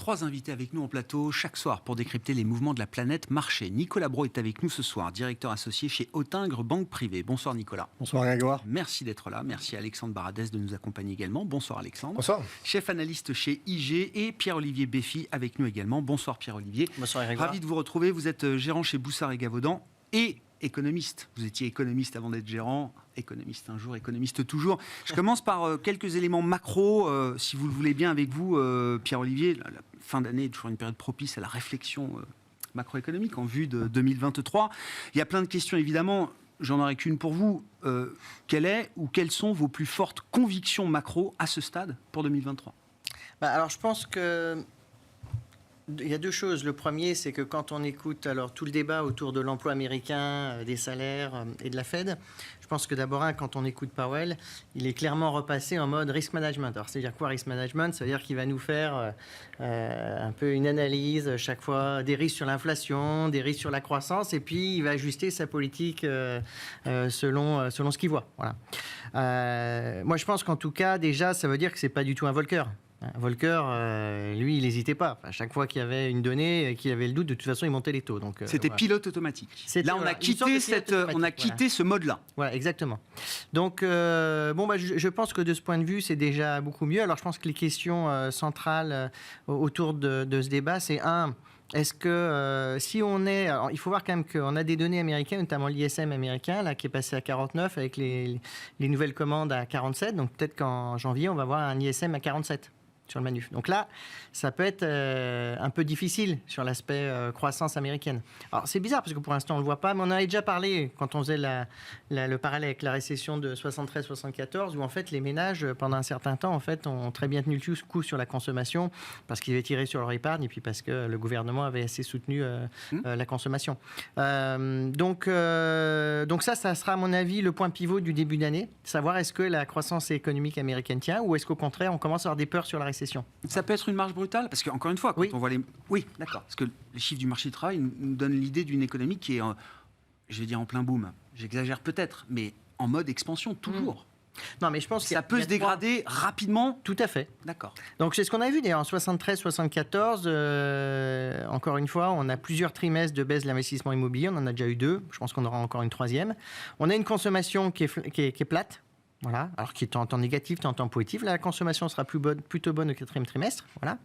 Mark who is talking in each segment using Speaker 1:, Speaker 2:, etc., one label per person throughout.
Speaker 1: 3 invités avec nous en plateau chaque soir pour décrypter les mouvements de la planète marché. Nicolas Brault est avec nous ce soir, directeur associé chez Autingre Banque Privée. Bonsoir Nicolas.
Speaker 2: Bonsoir Grégoire.
Speaker 1: Merci d'être là. Merci à Alexandre Baradès de nous accompagner également. Bonsoir Alexandre.
Speaker 2: Bonsoir.
Speaker 1: Chef analyste chez IG et Pierre-Olivier Béfi avec nous également. Bonsoir Pierre-Olivier.
Speaker 3: Bonsoir Grégoire.
Speaker 1: Ravi de vous retrouver. Vous êtes gérant chez Boussard et Gavaudan et économiste. Vous étiez économiste avant d'être gérant, économiste un jour, économiste toujours. Je commence par quelques éléments macro, si vous le voulez bien avec vous, Pierre-Olivier. La fin d'année est toujours une période propice à la réflexion macroéconomique en vue de 2023. Il y a plein de questions, évidemment. J'en aurai qu'une pour vous. Quelle est ou quelles sont vos plus fortes convictions macro à ce stade pour 2023 ?
Speaker 3: Alors, je pense que il y a deux choses. Le premier, c'est que quand on écoute alors tout le débat autour de l'emploi américain, des salaires et de la Fed, je pense que d'abord, quand on écoute Powell, il est clairement repassé en mode risk management. Alors, c'est-à-dire quoi risk management ? Ça veut dire qu'il va nous faire un peu une analyse chaque fois des risques sur l'inflation, des risques sur la croissance, et puis il va ajuster sa politique selon ce qu'il voit. Voilà. Moi, je pense qu'en tout cas, déjà, ça veut dire que c'est pas du tout un Volcker. Volcker, lui, il n'hésitait pas. À chaque fois qu'il y avait une donnée, qu'il avait le doute, de toute façon, il montait les taux. Donc,
Speaker 1: c'était pilote automatique. Là, on a quitté, ce mode-là.
Speaker 3: Voilà, exactement. Donc, je pense que de ce point de vue, c'est déjà beaucoup mieux. Alors, je pense que les questions centrales autour de ce débat, c'est est-ce que si on est... Alors, il faut voir quand même qu'on a des données américaines, notamment l'ISM américain, là, qui est passé à 49 avec les nouvelles commandes à 47. Donc peut-être qu'en janvier, on va voir un ISM à 47 sur le manuf. Donc là, ça peut être un peu difficile sur l'aspect croissance américaine. Alors c'est bizarre parce que pour l'instant on ne le voit pas, mais on en avait déjà parlé quand on faisait le parallèle avec la récession de 73-74 où en fait les ménages pendant un certain temps en fait ont très bien tenu le coup sur la consommation parce qu'ils avaient tiré sur leur épargne et puis parce que le gouvernement avait assez soutenu la consommation. Donc ça sera à mon avis le point pivot du début d'année, savoir est-ce que la croissance économique américaine tient ou est-ce qu'au contraire on commence à avoir des peurs sur la récession.
Speaker 1: Ça peut être une marge brutale parce qu'encore une fois, quand on voit les... Oui, d'accord. Parce que les chiffres du marché du travail nous donnent l'idée d'une économie qui est, je vais dire, en plein boom. J'exagère peut-être, mais en mode expansion, toujours.
Speaker 3: Non, mais je pense que
Speaker 1: ça peut se dégrader rapidement.
Speaker 3: Tout à fait.
Speaker 1: D'accord.
Speaker 3: Donc, c'est ce qu'on a vu d'ailleurs en 73-74. Encore une fois, on a plusieurs trimestres de baisse de l'investissement immobilier. On en a déjà eu 2. Je pense qu'on aura encore une 3e. On a une consommation qui est plate. Voilà, alors qui est en temps négatif, en temps positif. Là, la consommation sera plutôt bonne au 4e trimestre. Voilà.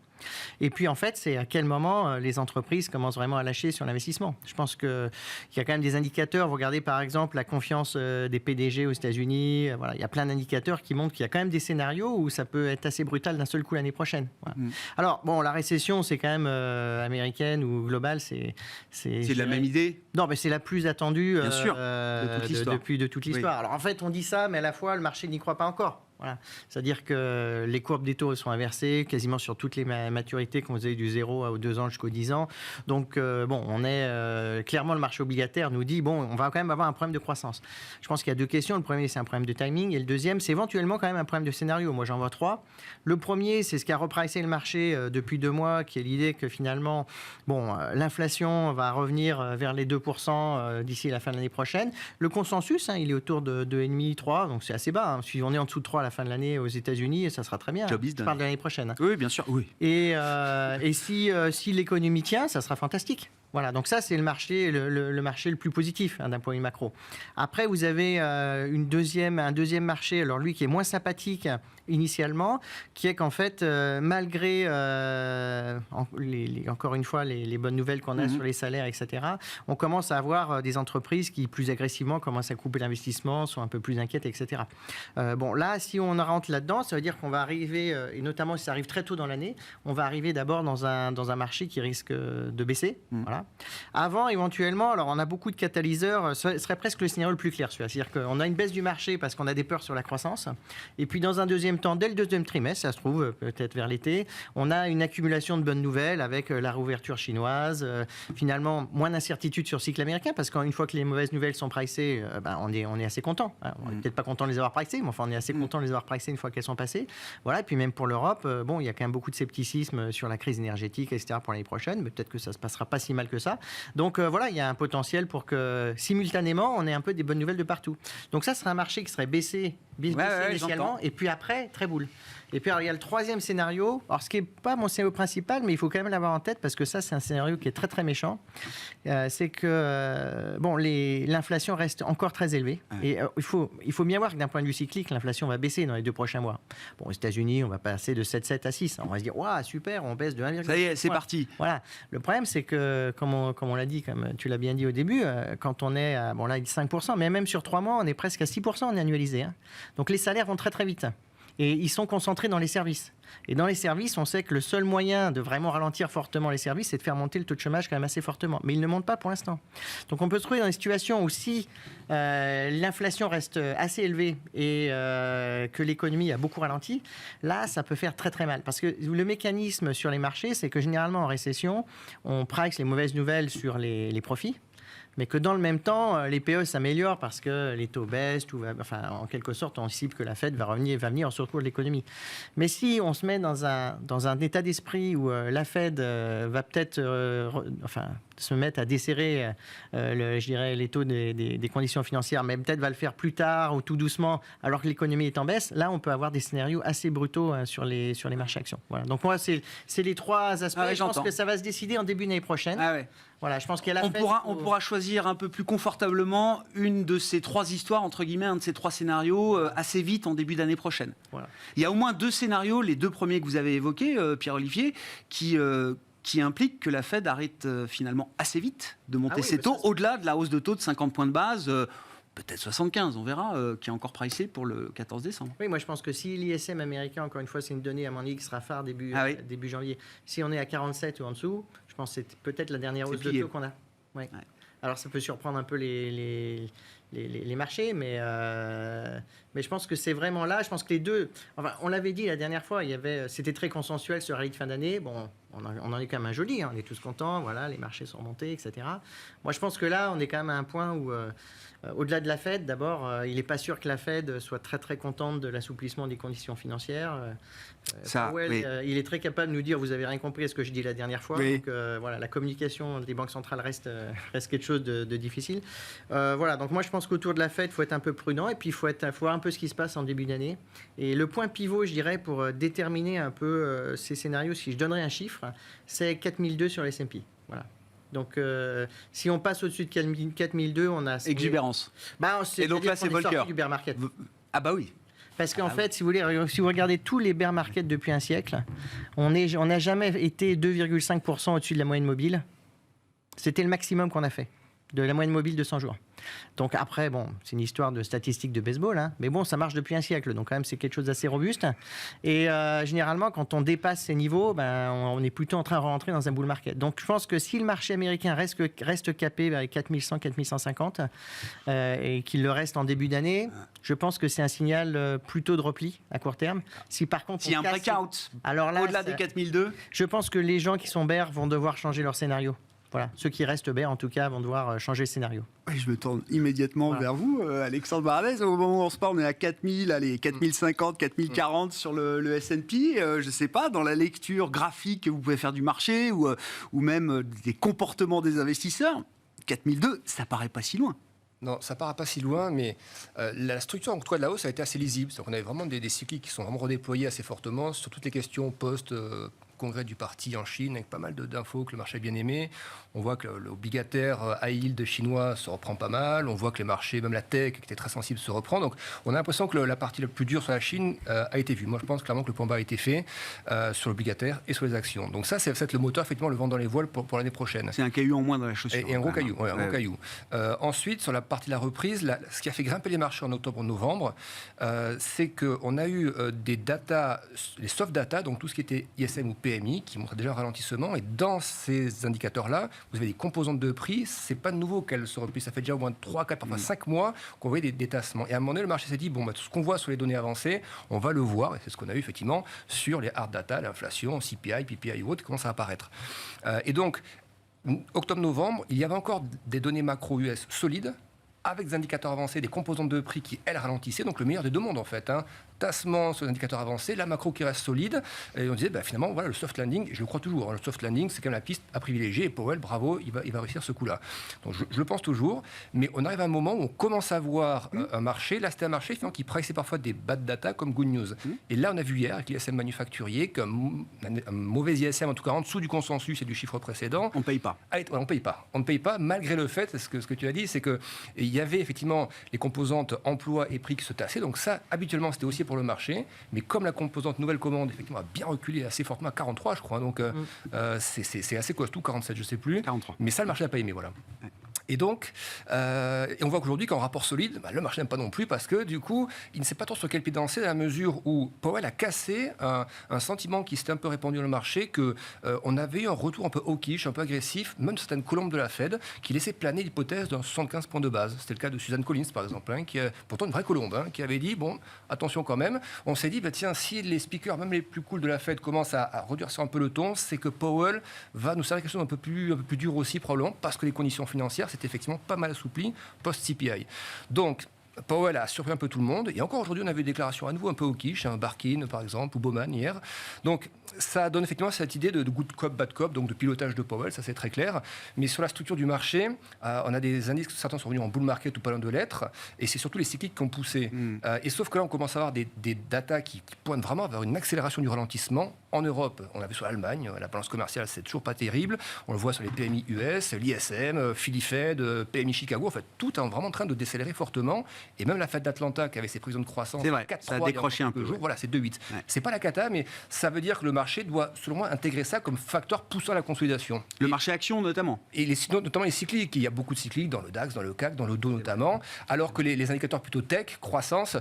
Speaker 3: Et puis, en fait, c'est à quel moment les entreprises commencent vraiment à lâcher sur l'investissement. Je pense qu'il y a quand même des indicateurs. Vous regardez, par exemple, la confiance des PDG aux États-Unis. Voilà, il y a plein d'indicateurs qui montrent qu'il y a quand même des scénarios où ça peut être assez brutal d'un seul coup l'année prochaine. Voilà. Alors, bon, la récession, c'est quand même américaine ou globale. C'est
Speaker 1: de la même idée ?
Speaker 3: Non, mais c'est la plus attendue
Speaker 1: bien sûr, de
Speaker 3: toute l'histoire. Oui. Alors, en fait, on dit ça, mais à la fois, le marché n'y croit pas encore. Voilà. C'est-à-dire que les courbes des taux sont inversées quasiment sur toutes les maturités qu'on faisait du 0 aux 2 ans jusqu'aux 10 ans. Donc, on est clairement, le marché obligataire nous dit, on va quand même avoir un problème de croissance. Je pense qu'il y a 2 questions. Le premier, c'est un problème de timing. Et le deuxième, c'est éventuellement quand même un problème de scénario. Moi, j'en vois 3. Le premier, c'est ce qui a repricé le marché depuis 2 mois, qui est l'idée que finalement, l'inflation va revenir vers les 2% d'ici la fin de l'année prochaine. Le consensus, il est autour de 2,5, 3. Donc, c'est assez bas. Si on est en dessous de 3 à la fin de l'année aux États-Unis, ça sera très bien. Je parle de l'année prochaine.
Speaker 1: Oui, bien sûr. Oui.
Speaker 3: Et si l'économie tient, ça sera fantastique. Voilà, donc ça, c'est le marché le plus positif d'un point de vue macro. Après, vous avez un deuxième marché, alors lui qui est moins sympathique initialement, qui est qu'en fait, malgré, encore une fois, les bonnes nouvelles qu'on a sur les salaires, etc., on commence à avoir des entreprises qui, plus agressivement, commencent à couper l'investissement, sont un peu plus inquiètes, etc. Là, si on rentre là-dedans, ça veut dire qu'on va arriver, et notamment si ça arrive très tôt dans l'année, on va arriver d'abord dans un marché qui risque de baisser. Voilà. Avant, éventuellement, alors on a beaucoup de catalyseurs, ce serait presque le scénario le plus clair, celui-là. C'est-à-dire qu'on a une baisse du marché parce qu'on a des peurs sur la croissance. Et puis, dans un deuxième temps, dès le 2e trimestre, ça se trouve, peut-être vers l'été, on a une accumulation de bonnes nouvelles avec la réouverture chinoise, finalement, moins d'incertitude sur le cycle américain parce qu'une fois que les mauvaises nouvelles sont pricées, on est assez content. On n'est peut-être pas content de les avoir pricées, mais enfin, on est assez content de les avoir pricées une fois qu'elles sont passées. Voilà. Et puis, même pour l'Europe, il y a quand même beaucoup de scepticisme sur la crise énergétique, etc., pour l'année prochaine, mais peut-être que ça se passera pas si mal que ça. Donc il y a un potentiel pour que simultanément on ait un peu des bonnes nouvelles de partout. Donc ça serait un marché qui serait baissé initialement, et puis après, très boule. Et puis alors, il y a le troisième scénario, alors ce qui n'est pas mon scénario principal, mais il faut quand même l'avoir en tête, parce que ça, c'est un scénario qui est très très méchant. C'est que l'inflation reste encore très élevée. Et il faut bien voir que d'un point de vue cyclique, l'inflation va baisser dans les 2 prochains mois. Bon, aux États-Unis, on va passer de 7,7 à 6. On va se dire, waouh, super, on baisse de 1,5.
Speaker 1: Ça y est, c'est parti.
Speaker 3: Voilà. Le problème, c'est que, comme on l'a dit, comme tu l'as bien dit au début, quand on est à 5%, mais même sur 3 mois, on est presque à 6% en annualisé. Hein. Donc les salaires vont très très vite. Et ils sont concentrés dans les services. Et dans les services, on sait que le seul moyen de vraiment ralentir fortement les services, c'est de faire monter le taux de chômage quand même assez fortement. Mais il ne monte pas pour l'instant. Donc on peut se trouver dans des situations où si l'inflation reste assez élevée et que l'économie a beaucoup ralenti, là, ça peut faire très très mal. Parce que le mécanisme sur les marchés, c'est que généralement en récession, on price les mauvaises nouvelles sur les profits. Mais que dans le même temps, les PE s'améliorent parce que les taux baissent, en quelque sorte, on anticipe que la Fed va venir en secours de l'économie. Mais si on se met dans un état d'esprit où la Fed va peut-être se mettre à desserrer je dirais, les taux des conditions financières, mais peut-être va le faire plus tard ou tout doucement, alors que l'économie est en baisse, là, on peut avoir des scénarios assez brutaux sur les marchés actions. Voilà. Donc moi, c'est les 3 aspects. Je pense que ça va se décider en début d'année prochaine. Voilà, je pense qu'il y a
Speaker 1: on pourra choisir un peu plus confortablement une de ces 3 histoires, entre guillemets, un de ces 3 scénarios assez vite en début d'année prochaine. Voilà. Il y a au moins 2 scénarios, les 2 premiers que vous avez évoqués, Pierre-Olivier, qui impliquent que la Fed arrête finalement assez vite de monter ses taux, au-delà de la hausse de taux de 50 points de base, peut-être 75, on verra, qui est encore pricé pour le 14 décembre.
Speaker 3: Oui, moi je pense que si l'ISM américain, encore une fois, c'est une donnée à mon avis qui sera phare début janvier, si on est à 47 ou en dessous, je pense que c'est peut-être la dernière hausse de taux qu'on a. Ouais. Alors ça peut surprendre un peu les marchés, mais je pense que c'est vraiment là. Je pense que les deux... Enfin, on l'avait dit la dernière fois, c'était très consensuel ce rallye de fin d'année. Bon, on en est quand même un joli, hein, on est tous contents, voilà, les marchés sont remontés, etc. Moi, je pense que là, on est quand même à un point où, au-delà de la Fed, d'abord, il n'est pas sûr que la Fed soit très très contente de l'assouplissement des conditions financières. Powell, il est très capable de nous dire, vous n'avez rien compris à ce que je dis la dernière fois. Donc voilà, la communication des banques centrales reste quelque chose de difficile. Voilà, donc moi je pense qu'autour de la Fed, il faut être un peu prudent et puis il faut voir un peu ce qui se passe en début d'année. Et le point pivot, je dirais, pour déterminer un peu ces scénarios, si je donnerais un chiffre, c'est 4002 sur les S&P. Voilà. Donc, si on passe au-dessus de 4002, on a...
Speaker 1: Exubérance.
Speaker 3: Et donc là, c'est Volcker. Du bear market.
Speaker 1: Ah bah oui.
Speaker 3: Parce qu'en fait, si vous regardez tous les bear markets depuis un siècle, on n'a jamais été 2,5% au-dessus de la moyenne mobile. C'était le maximum qu'on a fait, de la moyenne mobile de 100 jours. Donc après, bon, c'est une histoire de statistiques de baseball, hein, mais bon, ça marche depuis un siècle, donc quand même c'est quelque chose d'assez robuste. Et généralement, quand on dépasse ces niveaux, on est plutôt en train de rentrer dans un bull market. Donc je pense que si le marché américain reste capé vers 4100, 4150 et qu'il le reste en début d'année, je pense que c'est un signal plutôt de repli à court terme. Si par contre,
Speaker 1: s'il y a un breakout au-delà des 4002,
Speaker 3: je pense que les gens qui sont bears vont devoir changer leur scénario. Voilà, ceux qui restent bears, en tout cas, vont devoir changer le scénario.
Speaker 1: Je me tourne immédiatement vers vous, Alexandre Baradez. Au moment où on se parle, on est à 4000, allez, 4050, 4040 sur le S&P. Je ne sais pas, dans la lecture graphique que vous pouvez faire du marché ou même des comportements des investisseurs, 4002, ça paraît pas si loin.
Speaker 2: Non, ça ne paraît pas si loin, mais la structure en tout cas de la hausse a été assez lisible. Donc on avait vraiment des cycles qui sont vraiment redéployés assez fortement sur toutes les questions post-congrès du parti en Chine, avec pas mal d'infos que le marché a bien aimé. On voit que l'obligataire high yield chinois se reprend pas mal. On voit que les marchés, même la tech, qui était très sensible, se reprend. Donc on a l'impression que la partie la plus dure sur la Chine a été vue. Moi, je pense clairement que le point bas a été fait sur l'obligataire et sur les actions. Donc ça, c'est peut-être le moteur, effectivement, le vent dans les voiles pour l'année prochaine.
Speaker 1: C'est un caillou en moins dans la chaussure.
Speaker 2: Et un gros caillou. Ouais, un gros caillou. Ensuite, sur la partie de la reprise, ce qui a fait grimper les marchés en octobre-novembre, c'est qu'on a eu des data, les soft data, donc tout ce qui était ISM ou PMI, qui montraient déjà un ralentissement. Et dans ces indicateurs-là, vous avez des composantes de prix. C'est pas de nouveau qu'elles se replient. Ça fait déjà au moins 3, 4, parfois 5 mois qu'on voyait des détassements. Et à un moment donné, le marché s'est dit, tout ce qu'on voit sur les données avancées, on va le voir. Et c'est ce qu'on a eu effectivement sur les hard data, l'inflation, CPI, PPI ou autres, qui commencent à apparaître. Et donc, octobre-novembre, il y avait encore des données macro US solides, avec des indicateurs avancés, des composantes de prix qui, elles, ralentissaient, donc le meilleur des deux mondes en fait. Tassement sur les indicateurs avancés, la macro qui reste solide, et on disait finalement, voilà, le soft landing, je le crois toujours, le soft landing, c'est quand même la piste à privilégier, et Powell, bravo, il va réussir ce coup-là. Donc je le pense toujours, mais on arrive à un moment où on commence à voir un marché, là c'était un marché finalement, qui priceait parfois des bad data comme good news. Et là on a vu hier avec l'ISM manufacturier qu'un mauvais ISM, en tout cas en dessous du consensus et du chiffre précédent.
Speaker 1: On ne paye pas.
Speaker 2: On ne paye pas. On ne paye pas malgré le fait, ce que tu as dit, c'est qu'il y avait effectivement les composantes emploi et prix qui se tassaient. Donc ça, habituellement, c'était aussi pour le marché. Mais comme la composante nouvelle commande, effectivement, a bien reculé assez fortement à 43, je crois. Donc c'est assez costaud, 47, je ne sais plus.
Speaker 1: 43.
Speaker 2: Mais ça, le marché n'a pas aimé, voilà. Ouais. Et donc, et on voit qu'aujourd'hui, quand on rapport solide, le marché n'aime pas non plus parce que du coup, il ne sait pas trop sur quel pied danser dans la mesure où Powell a cassé un sentiment qui s'était un peu répandu dans le marché qu'on avait eu un retour un peu hawkish, un peu agressif, même certaines colombes de la Fed qui laissaient planer l'hypothèse d'un 75 points de base. C'était le cas de Suzanne Collins, par exemple, qui est pourtant une vraie colombe, qui avait dit, bon, attention quand même. On s'est dit, tiens, si les speakers, même les plus cool de la Fed, commencent à réduire un peu le ton, c'est que Powell va nous servir quelque chose d'un peu plus dur aussi, probablement, parce que les conditions financières, c'est effectivement pas mal assoupli post-CPI. Donc, Powell a surpris un peu tout le monde. Et encore aujourd'hui, on avait des déclarations à nouveau un peu hawkish, Barkin par exemple, ou Bowman hier. Donc ça donne effectivement cette idée de good cop, bad cop, donc de pilotage de Powell, ça c'est très clair. Mais sur la structure du marché, on a des indices que certains sont venus en bull market ou pas loin de l'être. Et c'est surtout les cycliques qui ont poussé. Et sauf que là, on commence à avoir des datas qui pointent vraiment vers une accélération du ralentissement. En Europe, on l'a vu sur l'Allemagne, la balance commerciale, c'est toujours pas terrible. On le voit sur les PMI US, l'ISM, Philly Fed, PMI Chicago. En fait, tout est vraiment en train de décélérer fortement. Et même la Fed d'Atlanta, qui avait ses prévisions de croissance,
Speaker 1: c'est vrai, ça a décroché un peu.
Speaker 2: Voilà, c'est 2,8. Ouais. C'est pas la cata, mais ça veut dire que le marché doit, selon moi, intégrer ça comme facteur poussant à la consolidation.
Speaker 1: Le marché action, notamment.
Speaker 2: Et notamment les cycliques. Il y a beaucoup de cycliques dans le DAX, dans le CAC, dans le Dow notamment. Alors que les indicateurs plutôt tech, croissance,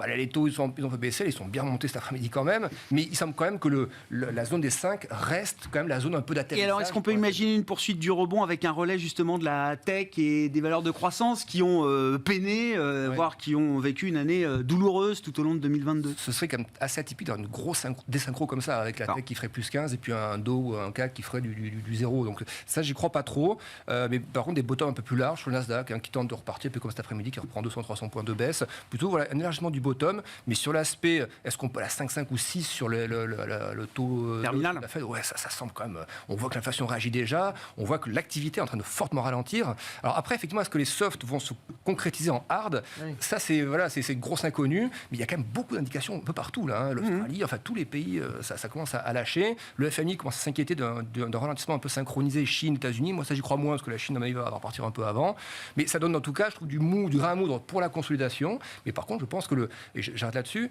Speaker 2: les taux, ils ont un peu baissé, ils sont bien remontés cet après-midi quand même. Mais il semble quand même que la zone des 5 reste quand même la zone un peu d'atterrissage.
Speaker 1: Et alors, est-ce qu'on peut imaginer une poursuite du rebond avec un relais justement de la tech et des valeurs de croissance qui ont peiné, voire qui ont vécu une année douloureuse tout au long de 2022?
Speaker 2: Ce serait quand même assez atypique d'avoir une grosse désynchro comme ça, avec la tech qui ferait plus 15 et puis un Dow ou un CAC qui ferait du 0. Donc ça, j'y crois pas trop. Mais par contre, des bottoms un peu plus larges sur le Nasdaq, qui tente de repartir, un peu comme cet après-midi, qui reprend 200-300 points de baisse. Plutôt un élargissement du bottom, mais sur l'aspect, est-ce qu'on peut à la 5,5 ou 6 sur le taux
Speaker 1: terminal
Speaker 2: de la Fed? Ouais, ça semble quand même. On voit que l'inflation réagit déjà, on voit que l'activité est en train de fortement ralentir. Alors après, effectivement, est-ce que les softs vont se concrétiser en hard? Oui. Ça, c'est une grosse inconnue, mais il y a quand même beaucoup d'indications un peu partout, là. L'Australie, enfin tous les pays, ça commence à lâcher. Le FMI commence à s'inquiéter d'un ralentissement un peu synchronisé Chine, États-Unis. Moi, ça, j'y crois moins, parce que la Chine, à mon avis, va repartir un peu avant. Mais ça donne, en tout cas, je trouve, du grain à moudre pour la consolidation. Mais par contre, je pense que et j'arrête là-dessus,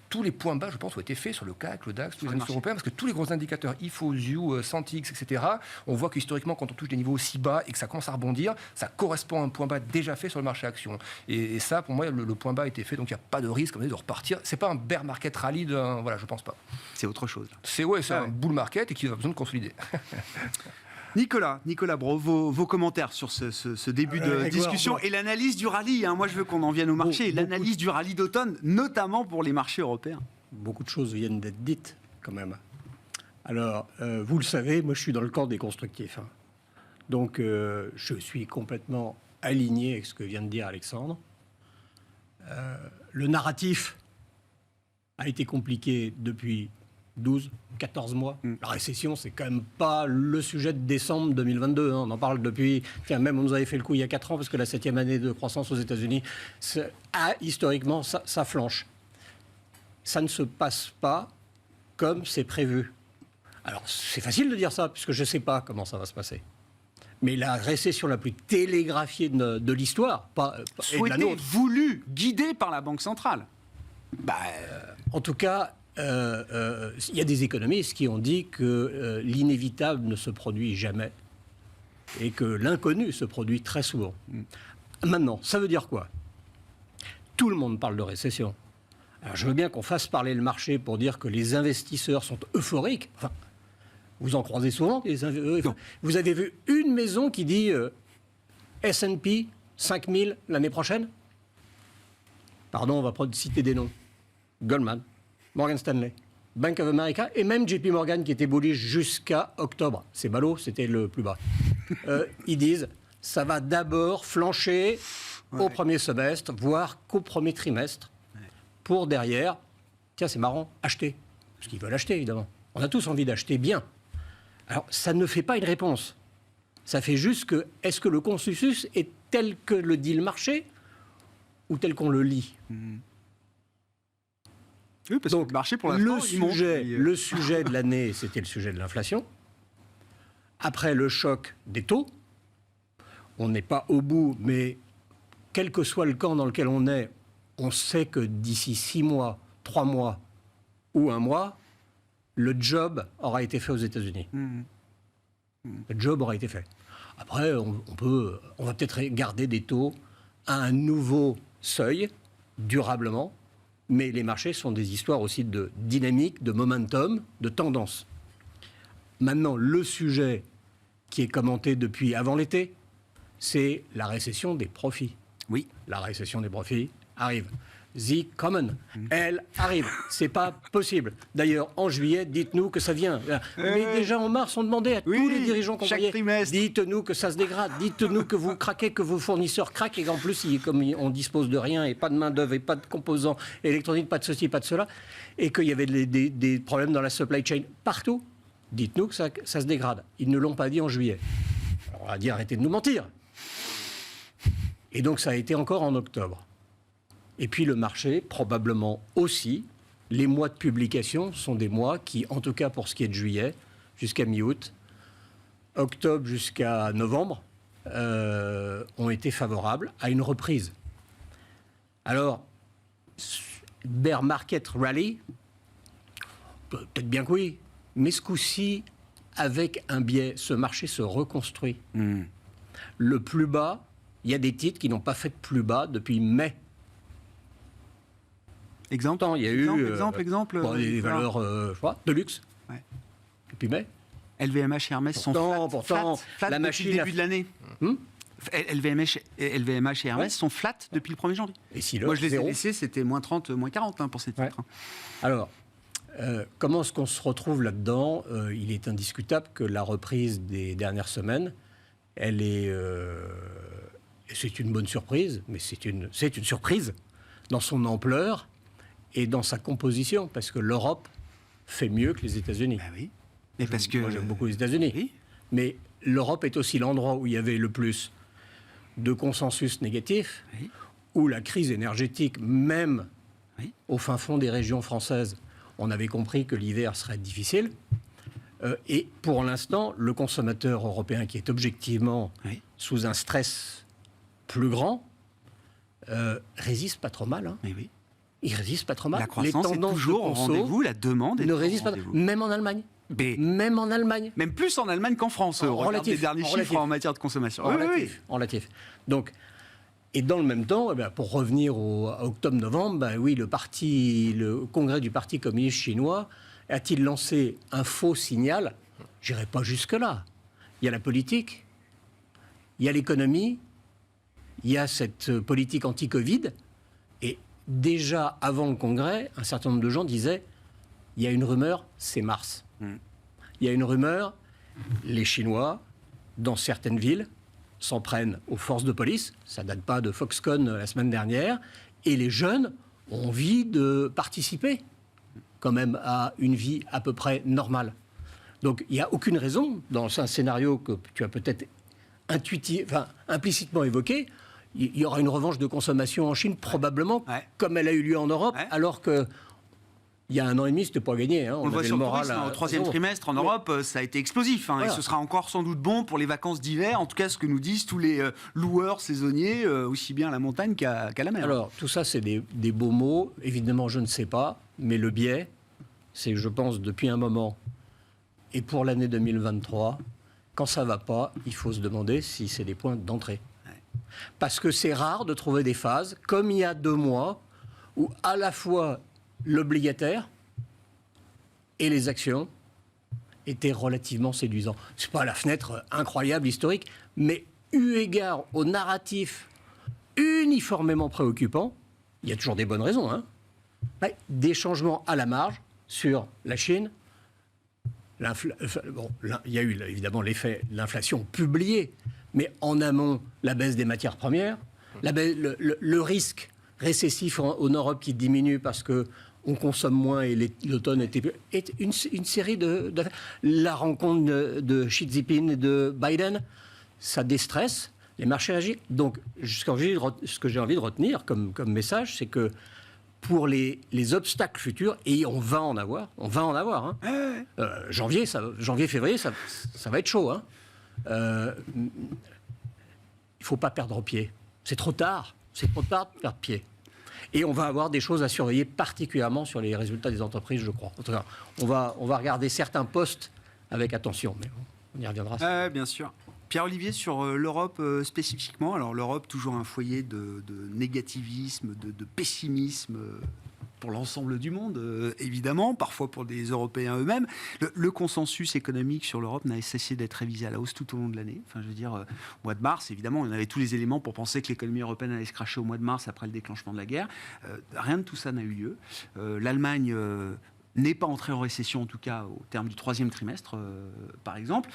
Speaker 2: tous les points bas, je pense, ont été faits sur le CAC, le DAX, tous les indices européens, parce que tous les gros indicateurs, IFO, ZU, Santix, etc., on voit que historiquement, quand on touche des niveaux aussi bas et que ça commence à rebondir, ça correspond à un point bas déjà fait sur le marché action. Et ça, pour moi, le point bas a été fait, donc il n'y a pas de risque de repartir. C'est pas un bear market rally, voilà, je pense pas.
Speaker 1: C'est autre chose.
Speaker 2: C'est un bull market et qui a besoin de consolider.
Speaker 1: Nicolas Brault, vos commentaires sur ce début de discussion et l'analyse du rallye. Moi, je veux qu'on en vienne au marché. L'analyse du rallye d'automne, notamment pour les marchés européens.
Speaker 4: Beaucoup de choses viennent d'être dites, quand même. Alors, vous le savez, moi, je suis dans le camp des constructifs. Donc, je suis complètement aligné avec ce que vient de dire Alexandre. Le narratif a été compliqué depuis 12, 14 mois. La récession, c'est quand même pas le sujet de décembre 2022. On en parle depuis... même on nous avait fait le coup il y a 4 ans, parce que la 7e année de croissance aux États-Unis, historiquement, ça flanche. Ça ne se passe pas comme c'est prévu. Alors, c'est facile de dire ça, puisque je ne sais pas comment ça va se passer. Mais la récession la plus télégraphiée de l'histoire,
Speaker 1: souhaitée, voulue, guidée par la Banque centrale.
Speaker 4: En tout cas, il y a des économistes qui ont dit que l'inévitable ne se produit jamais et que l'inconnu se produit très souvent. Maintenant, ça veut dire quoi? Tout le monde parle de récession. Alors, je veux bien qu'on fasse parler le marché pour dire que les investisseurs sont euphoriques. Enfin, vous en croisez souvent. Vous avez vu une maison qui dit S&P 5000 l'année prochaine? Pardon, on va citer des noms. Goldman, Morgan Stanley, Bank of America et même JP Morgan qui était bullish jusqu'à octobre. C'est ballot, c'était le plus bas. Ils disent, ça va d'abord flancher au premier semestre, voire qu'au premier trimestre, pour derrière, tiens, c'est marrant, acheter. Parce qu'ils veulent acheter, évidemment. On a tous envie d'acheter bien. Alors, ça ne fait pas une réponse. Ça fait juste que, est-ce que le consensus est tel que le dit le marché ou tel qu'on le lit?
Speaker 1: Oui, parce
Speaker 4: Donc,
Speaker 1: que le marché, pour l'instant,
Speaker 4: le sujet de l'année, c'était le sujet de l'inflation. Après le choc des taux, on n'est pas au bout, mais quel que soit le camp dans lequel on est, on sait que d'ici 6 mois, 3 mois ou 1 mois, le job aura été fait aux États-Unis. Le job aura été fait. Après, on va peut-être garder des taux à un nouveau seuil, durablement, mais les marchés sont des histoires aussi de dynamique, de momentum, de tendance. Maintenant, le sujet qui est commenté depuis avant l'été, c'est la récession des profits.
Speaker 1: Oui.
Speaker 4: La récession des profits arrive. The Common, elle arrive. C'est pas possible. D'ailleurs, en juillet, dites-nous que ça vient. Mais déjà en mars, on demandait à tous les dirigeants qu'on voyait, dites-nous que ça se dégrade, dites-nous que vous craquez, que vos fournisseurs craquent, et qu'en plus, comme on dispose de rien, et pas de main-d'œuvre, et pas de composants électroniques, pas de ceci, pas de cela, et qu'il y avait des problèmes dans la supply chain partout, dites-nous que ça se dégrade. Ils ne l'ont pas dit en juillet. Alors, on a dit arrêtez de nous mentir. Et donc, ça a été encore en octobre. Et puis le marché, probablement aussi, les mois de publication sont des mois qui, en tout cas pour ce qui est de juillet, jusqu'à mi-août, octobre jusqu'à novembre, ont été favorables à une reprise. Alors, bear market rally, peut-être bien que oui, mais ce coup-ci, avec un biais, ce marché se reconstruit. Le plus bas, il y a des titres qui n'ont pas fait de plus bas depuis mai.
Speaker 1: Exemple,
Speaker 4: il y a
Speaker 1: exemple.
Speaker 4: Des valeurs de luxe.
Speaker 1: Ouais.
Speaker 4: Depuis mai.
Speaker 1: LVMH et Hermès sont flat
Speaker 4: la
Speaker 1: depuis
Speaker 4: machine
Speaker 1: le début de l'année. LVMH et Hermès sont flat depuis le 1er janvier.
Speaker 4: Et si
Speaker 1: moi, je les ai laissés, c'était moins 30, moins 40 pour ces titres.
Speaker 4: Alors, comment est-ce qu'on se retrouve là-dedans? Il est indiscutable que la reprise des dernières semaines, elle est... c'est une bonne surprise, mais c'est une surprise dans son ampleur et dans sa composition, parce que l'Europe fait mieux que les États-Unis.
Speaker 1: Ben oui. Mais parce que...
Speaker 4: Moi, j'aime beaucoup les États-Unis. Oui. Mais l'Europe est aussi l'endroit où il y avait le plus de consensus négatif, où la crise énergétique, même au fin fond des régions françaises, on avait compris que l'hiver serait difficile. Et pour l'instant, le consommateur européen, qui est objectivement sous un stress plus grand, résiste pas trop mal. Hein.
Speaker 1: Oui.
Speaker 4: Il résiste pas trop mal.
Speaker 1: La croissance est toujours au rendez-vous, la demande est
Speaker 4: ne résiste pas. Même en Allemagne. Même en Allemagne.
Speaker 1: Même plus en Allemagne qu'en France. Relatif. Les derniers chiffres en matière de consommation.
Speaker 4: Relatif. Donc, et dans le même temps, pour revenir à octobre-novembre, le congrès du Parti communiste chinois a-t-il lancé un faux signal? Je n'irai pas jusque-là. Il y a la politique, il y a l'économie, il y a cette politique anti-Covid. Et déjà, avant le congrès, un certain nombre de gens disaient il y a une rumeur, c'est Mars. Il y a une rumeur, les Chinois, dans certaines villes, s'en prennent aux forces de police. Ça ne date pas de Foxconn la semaine dernière. Et les jeunes ont envie de participer quand même à une vie à peu près normale. Donc il n'y a aucune raison, dans un scénario que tu as peut-être implicitement évoqué, il y aura une revanche de consommation en Chine, probablement, comme elle a eu lieu en Europe, alors que il y a 1 an et demi, c'était pas gagné. Hein.
Speaker 1: On le voit sur le tourisme, au 3e trimestre en Europe, ça a été explosif. Et ce sera encore sans doute bon pour les vacances d'hiver, en tout cas ce que nous disent tous les loueurs saisonniers, aussi bien à la montagne qu'à la mer.
Speaker 4: Alors, tout ça, c'est des beaux mots. Évidemment, je ne sais pas, mais le biais, c'est, je pense, depuis un moment, et pour l'année 2023, quand ça ne va pas, il faut se demander si c'est des points d'entrée. Parce que c'est rare de trouver des phases, comme il y a 2 mois, où à la fois l'obligataire et les actions étaient relativement séduisants. Ce n'est pas la fenêtre incroyable, historique, mais eu égard au narratif uniformément préoccupant, il y a toujours des bonnes raisons, hein, des changements à la marge sur la Chine. Il y a eu évidemment l'effet de l'inflation publiée, mais en amont, la baisse des matières premières, Le risque récessif en Europe qui diminue parce que on consomme moins et l'automne est une série de... La rencontre de Xi Jinping et de Biden, ça déstresse, les marchés agissent. Donc, ce que j'ai envie de retenir comme message, c'est que pour les obstacles futurs, et on va en avoir, hein. Janvier, février, ça va être chaud, hein. Il ne faut pas perdre pied. C'est trop tard de perdre pied. Et on va avoir des choses à surveiller, particulièrement sur les résultats des entreprises, je crois. En tout cas, on va regarder certains postes avec attention, mais on y reviendra.
Speaker 1: Bien sûr. Pierre-Olivier, sur l'Europe spécifiquement, alors l'Europe, toujours un foyer de négativisme, de pessimisme pour l'ensemble du monde, évidemment, parfois pour des Européens eux-mêmes. Le consensus économique sur l'Europe n'a cessé d'être révisé à la hausse tout au long de l'année. Enfin, je veux dire, au mois de mars, évidemment, on avait tous les éléments pour penser que l'économie européenne allait se cracher au mois de mars après le déclenchement de la guerre. Rien de tout ça n'a eu lieu. L'Allemagne n'est pas entrée en récession, en tout cas au terme du troisième trimestre, par exemple.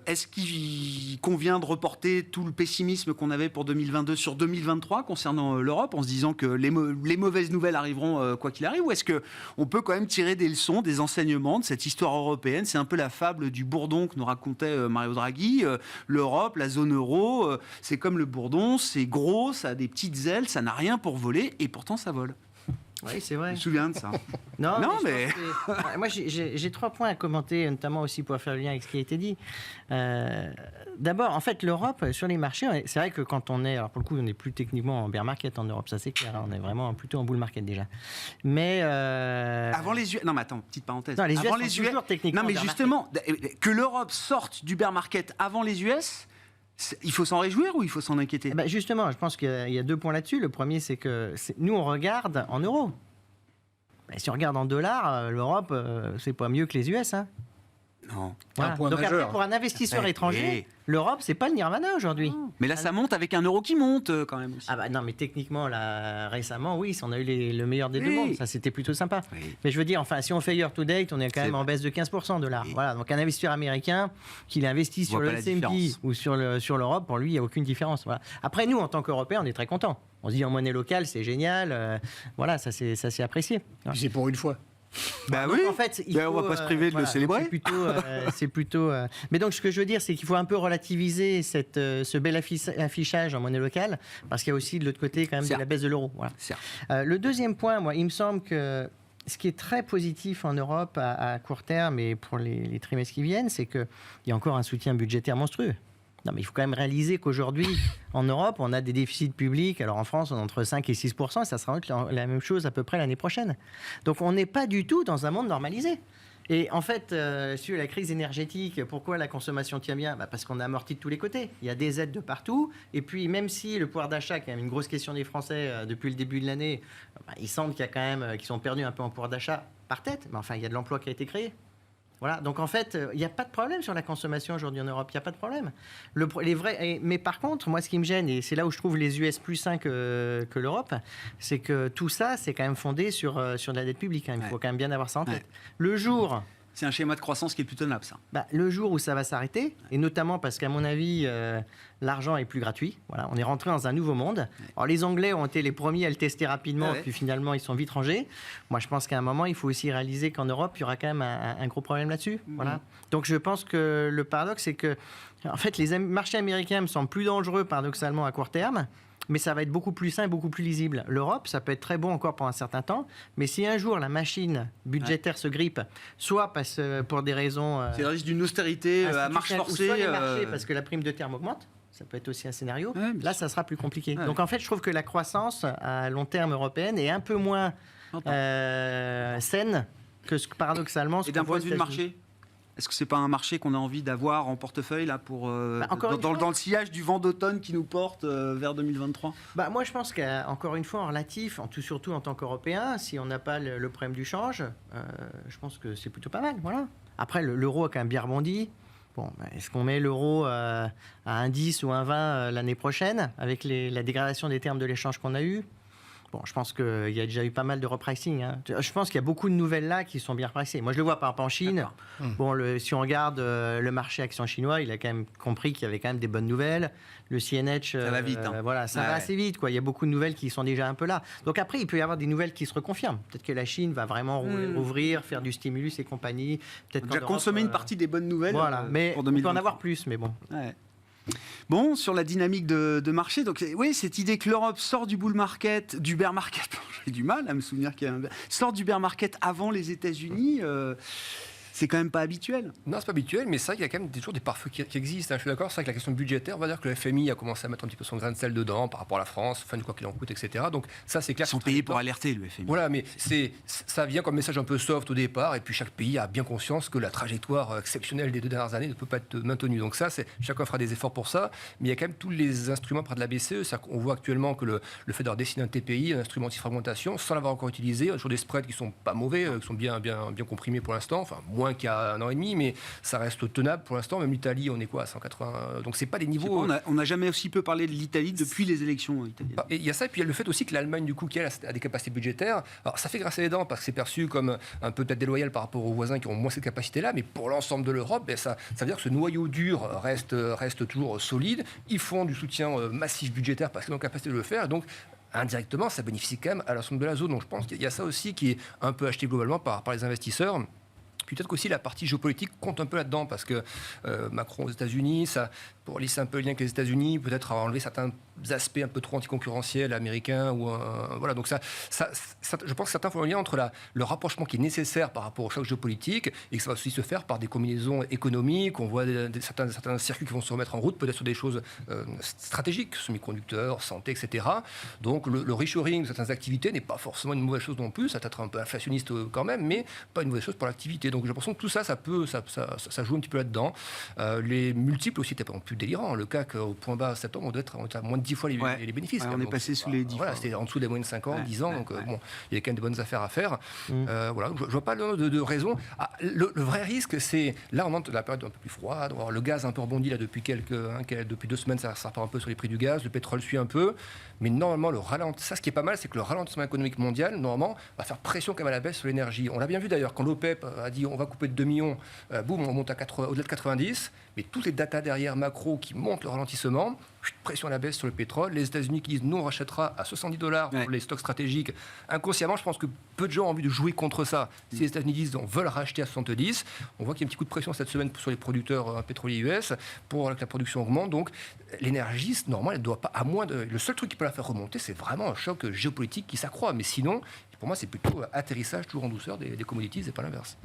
Speaker 1: Est-ce qu'il convient de reporter tout le pessimisme qu'on avait pour 2022 sur 2023 concernant l'Europe, en se disant que les mauvaises nouvelles arriveront quoi qu'il arrive, ou est-ce qu'on peut quand même tirer des leçons, des enseignements de cette histoire européenne? C'est un peu la fable du bourdon que nous racontait Mario Draghi. L'Europe, la zone euro, c'est comme le bourdon, c'est gros, ça a des petites ailes, ça n'a rien pour voler, et pourtant ça vole.
Speaker 3: Oui, c'est vrai.
Speaker 1: Je me souviens de ça.
Speaker 3: Non, mais... Moi, j'ai 3 points à commenter, notamment aussi pour faire le lien avec ce qui a été dit. D'abord, en fait, l'Europe, sur les marchés, c'est vrai que quand on est... Alors, pour le coup, on n'est plus techniquement en bear market en Europe, ça c'est clair. On est vraiment plutôt en bull market déjà. Mais...
Speaker 1: Avant les US... Non, mais attends, petite parenthèse.
Speaker 3: Non, les US
Speaker 1: avant
Speaker 3: sont
Speaker 1: les US...
Speaker 3: toujours techniquement
Speaker 1: Non, mais
Speaker 3: bear
Speaker 1: justement, que l'Europe sorte du bear market avant les US... Il faut s'en réjouir ou il faut s'en inquiéter?
Speaker 3: Justement, je pense qu'il y a 2 points là-dessus. Le premier, c'est que nous, on regarde en euros. Si on regarde en dollars, l'Europe, c'est pas mieux que les US. Hein.
Speaker 1: Non.
Speaker 3: Voilà.
Speaker 4: Un point
Speaker 3: Donc
Speaker 4: majeur.
Speaker 3: après, pour un investisseur étranger, l'Europe, c'est pas le nirvana aujourd'hui.
Speaker 1: Mais là, ça monte avec un euro qui monte quand même aussi.
Speaker 3: Ah bah non, mais techniquement, là, récemment, oui, on a eu le meilleur des 2 mondes. Ça, c'était plutôt sympa.
Speaker 1: Oui.
Speaker 3: Mais je veux dire, enfin, si on fait year to date, on est quand même en baisse de 15% de dollars.
Speaker 1: Oui.
Speaker 3: Voilà, donc un investisseur américain, qu'il investit sur
Speaker 1: voit
Speaker 3: le
Speaker 1: pas la
Speaker 3: S&P
Speaker 1: différence.
Speaker 3: ou sur l'Europe, pour lui, il n'y a aucune différence. Voilà. Après, nous, en tant qu'Européens, on est très contents. On se dit en monnaie locale, c'est génial. Voilà, ça c'est apprécié.
Speaker 4: Puis c'est pour une fois.
Speaker 1: Bah
Speaker 3: Donc,
Speaker 1: oui,
Speaker 3: en fait,
Speaker 1: on va pas se priver de le célébrer.
Speaker 3: C'est plutôt. Mais donc, ce que je veux dire, c'est qu'il faut un peu relativiser ce bel affichage en monnaie locale, parce qu'il y a aussi de l'autre côté quand même de la baisse de l'euro. Voilà. Le deuxième point, moi, il me semble que ce qui est très positif en Europe à court terme et pour les trimestres qui viennent, c'est qu'il y a encore un soutien budgétaire monstrueux. Non, mais il faut quand même réaliser qu'aujourd'hui, en Europe, on a des déficits publics. Alors en France, on est entre 5 et 6%, ça sera la même chose à peu près l'année prochaine. Donc on n'est pas du tout dans un monde normalisé. Et en fait, sur la crise énergétique, pourquoi la consommation tient bien? Parce qu'on a amorti de tous les côtés. Il y a des aides de partout. Et puis, même si le pouvoir d'achat, qui est une grosse question des Français depuis le début de l'année, ils sentent qu'il y a quand même, qu'ils sont perdus un peu en pouvoir d'achat par tête. Mais enfin, il y a de l'emploi qui a été créé. Voilà, donc en fait, il n'y a pas de problème sur la consommation aujourd'hui en Europe, il n'y a pas de problème. Mais par contre, moi ce qui me gêne, et c'est là où je trouve les US plus sains que l'Europe, c'est que tout ça, c'est quand même fondé sur de la dette publique. Hein. Il faut quand même bien avoir ça en tête. Le jour...
Speaker 1: C'est un schéma de croissance qui est plus tenable, ça.
Speaker 3: Le jour où ça va s'arrêter, et notamment parce qu'à mon avis, l'argent est plus gratuit. Voilà, on est rentré dans un nouveau monde. Alors les Anglais ont été les premiers à le tester rapidement, puis finalement ils sont vite rangés. Moi je pense qu'à un moment, il faut aussi réaliser qu'en Europe, il y aura quand même un gros problème là-dessus. Voilà. Donc je pense que le paradoxe, c'est que en fait, les marchés américains me semblent plus dangereux paradoxalement à court terme. Mais ça va être beaucoup plus sain et beaucoup plus lisible. L'Europe, ça peut être très bon encore pour un certain temps, mais si un jour la machine budgétaire se grippe, soit pour des raisons...
Speaker 1: c'est le risque d'une austérité à marche forcée.
Speaker 3: Ou soit les marchés, parce que la prime de terme augmente, ça peut être aussi un scénario. Là, ça sera plus compliqué. Donc en fait, je trouve que la croissance à long terme européenne est un peu moins saine que paradoxalement...
Speaker 1: Et d'un point de vue de marché, est-ce que c'est pas un marché qu'on a envie d'avoir en portefeuille là pour dans le sillage du vent d'automne qui nous porte vers 2023?
Speaker 3: Moi, je pense qu'encore une fois, en relatif, surtout en tant qu'Européen, si on n'a pas le problème du change, je pense que c'est plutôt pas mal. Voilà. Après, l'euro a quand même bien rebondi. Bon, est-ce qu'on met l'euro à 1,10 ou 1,20 l'année prochaine avec la dégradation des termes de l'échange qu'on a eu? Bon, je pense qu'il y a déjà eu pas mal de repricing. Hein. Je pense qu'il y a beaucoup de nouvelles là qui sont bien repricées. Moi, je le vois par exemple en Chine. Bon, si on regarde le marché action chinois, il a quand même compris qu'il y avait quand même des bonnes nouvelles. Le CNH,
Speaker 1: ça va vite. Hein.
Speaker 3: Voilà, ça va assez vite. Quoi. Il y a beaucoup de nouvelles qui sont déjà un peu là. Donc après, il peut y avoir des nouvelles qui se reconfirment. Peut-être que la Chine va vraiment rouvrir, faire du stimulus et compagnie. Peut-être
Speaker 1: déjà consommer une partie des bonnes nouvelles.
Speaker 3: Voilà, mais on peut en avoir plus, mais bon.
Speaker 1: Ouais. Bon, sur la dynamique de marché, donc oui, cette idée que l'Europe sort du bull market, du bear market, j'ai du mal à me souvenir qu'il y a sort du bear market avant les États-Unis. C'est quand même pas habituel.
Speaker 2: Non, c'est pas habituel, mais c'est vrai qu'il y a quand même toujours des pare-feux qui existent. Hein. Je suis d'accord, c'est vrai que la question budgétaire, on va dire que le FMI a commencé à mettre un petit peu son grain de sel dedans par rapport à la France, fin du quoi qu'il en coûte, etc. Donc ça, c'est clair.
Speaker 1: Ils sont payés pour alerter, le FMI.
Speaker 2: Voilà, mais ça vient comme message un peu soft au départ, et puis chaque pays a bien conscience que la trajectoire exceptionnelle des 2 dernières années ne peut pas être maintenue. Donc ça, chacun fera des efforts pour ça, mais il y a quand même tous les instruments près de la BCE. C'est-à-dire qu'on voit actuellement que le fait d'avoir dessiné un TPI, un instrument anti-fragmentation, sans l'avoir encore utilisé, sur des spreads qui sont pas mauvais, qui sont bien comprimés pour l'instant, enfin moins qu'il y a un an et demi, mais ça reste tenable pour l'instant. Même l'Italie, on est quoi à 180, donc c'est pas des niveaux.
Speaker 1: On n'a jamais aussi peu parlé de l'Italie depuis les élections italiennes.
Speaker 2: Et il y a ça, et puis il y a le fait aussi que l'Allemagne, du coup, qui a des capacités budgétaires, alors ça fait grincer les dents parce que c'est perçu comme un peu peut-être déloyal par rapport aux voisins qui ont moins cette capacité-là, mais pour l'ensemble de l'Europe, ça veut dire que ce noyau dur reste toujours solide. Ils font du soutien massif budgétaire parce qu'ils ont la capacité de le faire, et donc indirectement, ça bénéficie quand même à l'ensemble de la zone. Donc je pense qu'il y a ça aussi qui est un peu acheté globalement par les investisseurs. Puis peut-être qu'aussi la partie géopolitique compte un peu là-dedans, parce que Macron aux États-Unis, ça, pour lisser un peu le lien avec les États-Unis, peut-être enlever certains aspects un peu trop anticoncurrentiels américains. Voilà, donc je pense que certains font le lien entre le rapprochement qui est nécessaire par rapport au choc géopolitique, et que ça va aussi se faire par des combinaisons économiques. On voit certains circuits qui vont se remettre en route, peut-être sur des choses stratégiques, semi-conducteurs, santé, etc. Donc le reshoring de certaines activités n'est pas forcément une mauvaise chose non plus. Ça peut être un peu inflationniste quand même, mais pas une mauvaise chose pour l'activité. Donc j'ai l'impression que tout ça, ça joue un petit peu là-dedans. Les multiples aussi n'étaient pas non plus délirants. Le CAC au point bas septembre, on doit être à moins de 10 fois les bénéfices.
Speaker 1: On est passé sous les 10 fois.
Speaker 2: C'était en dessous des moyennes 5 ans, 10 ans. Donc bon, il y a quand même des bonnes affaires à faire. Voilà, je ne vois pas de raison. Le vrai risque, c'est là, on entre la période un peu plus froide. Le gaz a un peu rebondi là depuis 2 semaines, ça repart un peu sur les prix du gaz. Le pétrole suit un peu. Mais normalement, ce qui est pas mal, c'est que le ralentissement économique mondial, normalement, va faire pression quand même à la baisse sur l'énergie. On l'a bien vu d'ailleurs, quand l'OPEP a dit on va couper de 2 millions, boum, on monte au-delà de 90. Mais toutes les datas derrière macro qui montrent le ralentissement, pression à la baisse sur le pétrole. Les États-Unis qui disent nous, on rachètera à $70 pour les stocks stratégiques. Inconsciemment, je pense que peu de gens ont envie de jouer contre ça. Si les États-Unis disent on veut le racheter à 70, on voit qu'il y a un petit coup de pression cette semaine sur les producteurs pétroliers US pour que la production augmente. Donc l'énergie, normalement, elle ne doit pas, à moins de. Le seul truc qui peut la faire remonter, c'est vraiment un choc géopolitique qui s'accroît. Mais sinon, pour moi, c'est plutôt atterrissage toujours en douceur des commodities et pas l'inverse.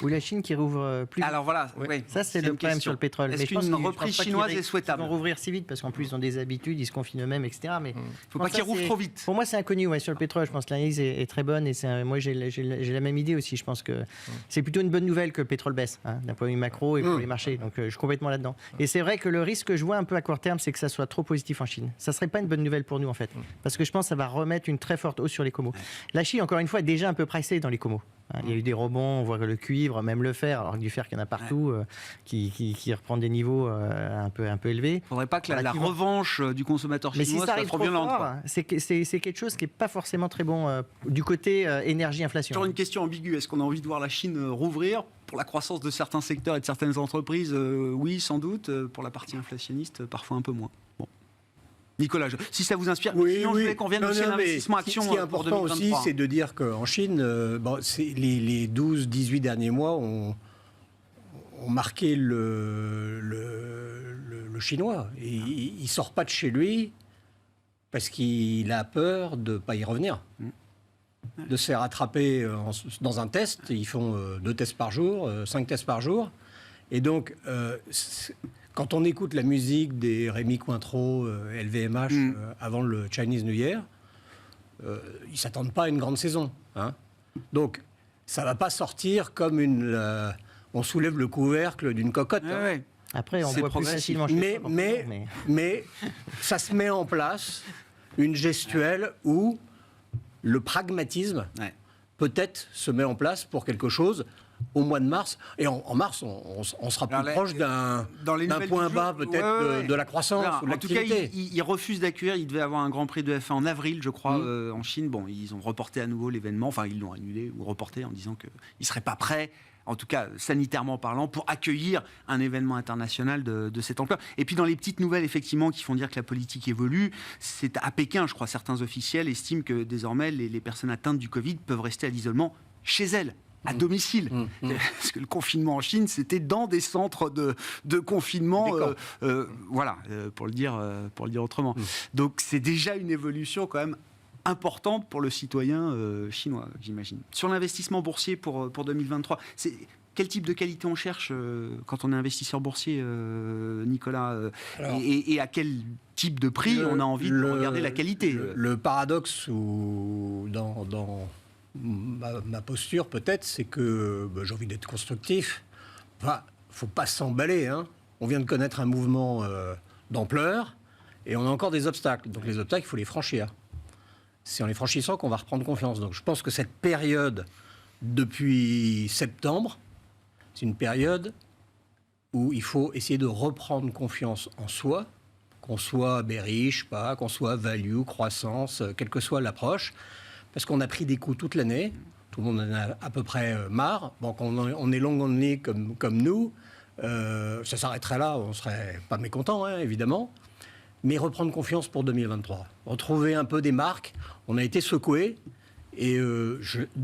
Speaker 3: Ou la Chine qui rouvre plus.
Speaker 1: Alors voilà,
Speaker 3: ça c'est le problème sur le pétrole.
Speaker 1: Est-ce qu'une reprise chinoise est souhaitable ?
Speaker 3: Ils vont rouvrir si vite parce qu'en plus ils ont des habitudes, ils se confinent eux-mêmes, etc. Mais
Speaker 1: il ne faut pas qu'ils rouvrent trop vite.
Speaker 3: Pour moi c'est inconnu sur le pétrole. Je pense que l'analyse est très bonne et moi j'ai la même idée aussi. Je pense que c'est plutôt une bonne nouvelle que le pétrole baisse d'un point de vue macro et pour les marchés. Donc je suis complètement là-dedans. Et c'est vrai que le risque que je vois un peu à court terme, c'est que ça soit trop positif en Chine. Ça serait pas une bonne nouvelle pour nous en fait, parce que je pense que ça va remettre une très forte hausse sur les comos. La Chine encore une fois est déjà un peu pricée dans les comos. Il y a eu des rebonds, on voit que le cuivre, même le fer, alors que du fer qu'il y en a partout, qui reprend des niveaux un peu élevés.
Speaker 1: Il ne faudrait pas que la revanche du consommateur chinois soit trop violente.
Speaker 3: C'est quelque chose qui n'est pas forcément très bon du côté énergie-inflation.
Speaker 1: Toujours une question ambiguë. Est-ce qu'on a envie de voir la Chine rouvrir ? Pour la croissance de certains secteurs et de certaines entreprises, oui, sans doute. Pour la partie inflationniste, parfois un peu moins. Bon. Nicolas, si ça vous inspire, sinon je voulais qu'on vienne aussi à l'investissement action.
Speaker 4: Ce qui est important aussi, c'est de dire qu'en Chine, les 12-18 derniers mois ont marqué le chinois. Et il ne sort pas de chez lui parce qu'il a peur de ne pas y revenir. De se faire attraper dans un test. Ils font 2 tests par jour, 5 tests par jour. Et donc, quand on écoute la musique des Rémi Cointreau, LVMH, avant le Chinese New Year, ils ne s'attendent pas à une grande saison. Donc, ça ne va pas sortir comme on soulève le couvercle d'une cocotte.
Speaker 3: Après, on voit plus facilement.
Speaker 4: Mais ça se met en place une gestuelle où le pragmatisme peut-être se met en place pour quelque chose au mois de mars. Et en mars, on sera plus proche d'un point bas peut-être de la croissance ou de l'activité.
Speaker 1: En tout cas, ils refusent d'accueillir. Il devait avoir un Grand Prix de F1 en avril, je crois, en Chine. Bon, ils ont reporté à nouveau l'événement. Enfin, ils l'ont annulé ou reporté en disant qu'ils ne seraient pas prêts, en tout cas sanitairement parlant, pour accueillir un événement international de cette ampleur. Et puis dans les petites nouvelles, effectivement, qui font dire que la politique évolue, c'est à Pékin, je crois, certains officiels estiment que désormais les personnes atteintes du Covid peuvent rester à l'isolement chez elles, à domicile. Parce que le confinement en Chine, c'était dans des centres de confinement, pour le dire autrement. Donc c'est déjà une évolution quand même importante pour le citoyen chinois, j'imagine. Sur l'investissement boursier pour 2023, quel type de qualité on cherche quand on est investisseur boursier, Nicolas, et à quel type de prix on a envie de regarder la qualité?
Speaker 4: Le paradoxe dans ma posture, peut-être, c'est que j'ai envie d'être constructif. Enfin, faut pas s'emballer, hein. On vient de connaître un mouvement d'ampleur et on a encore des obstacles. Donc les obstacles, il faut les franchir. C'est en les franchissant qu'on va reprendre confiance. Donc je pense que cette période, depuis septembre, c'est une période où il faut essayer de reprendre confiance en soi, qu'on soit bearish, qu'on soit value, croissance, quelle que soit l'approche, parce qu'on a pris des coups toute l'année, tout le monde en a à peu près marre. Bon, quand on est long only comme nous, ça s'arrêterait là, on ne serait pas mécontent, hein, évidemment. Mais reprendre confiance pour 2023. Retrouver un peu des marques. On a été secoués. Et de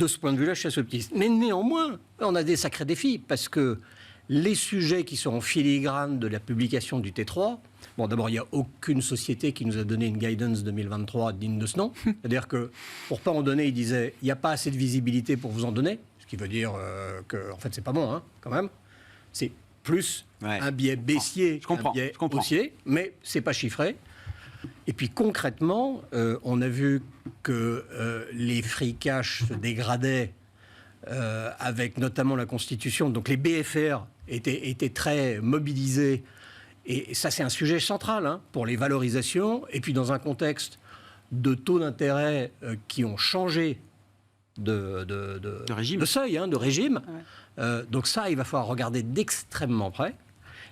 Speaker 4: ce point de vue-là, je suis assez optimiste. Mais néanmoins, on a des sacrés défis. Parce que les sujets qui sont en filigrane de la publication du T3... Bon, d'abord, il n'y a aucune société qui nous a donné une guidance 2023 digne de ce nom. C'est-à-dire que, pour ne pas en donner, il disait il n'y a pas assez de visibilité pour vous en donner. Ce qui veut dire que, en fait, c'est pas bon, hein, quand même. C'est plus un biais baissier, un biais haussier, mais c'est pas chiffré. Et puis concrètement, on a vu que les free cash se dégradaient avec notamment la Constitution. Donc les BFR étaient très mobilisés. Et ça, c'est un sujet central hein, pour les valorisations. Et puis dans un contexte de taux d'intérêt qui ont changé de seuil, hein, de régime. Ouais. Donc ça, il va falloir regarder d'extrêmement près.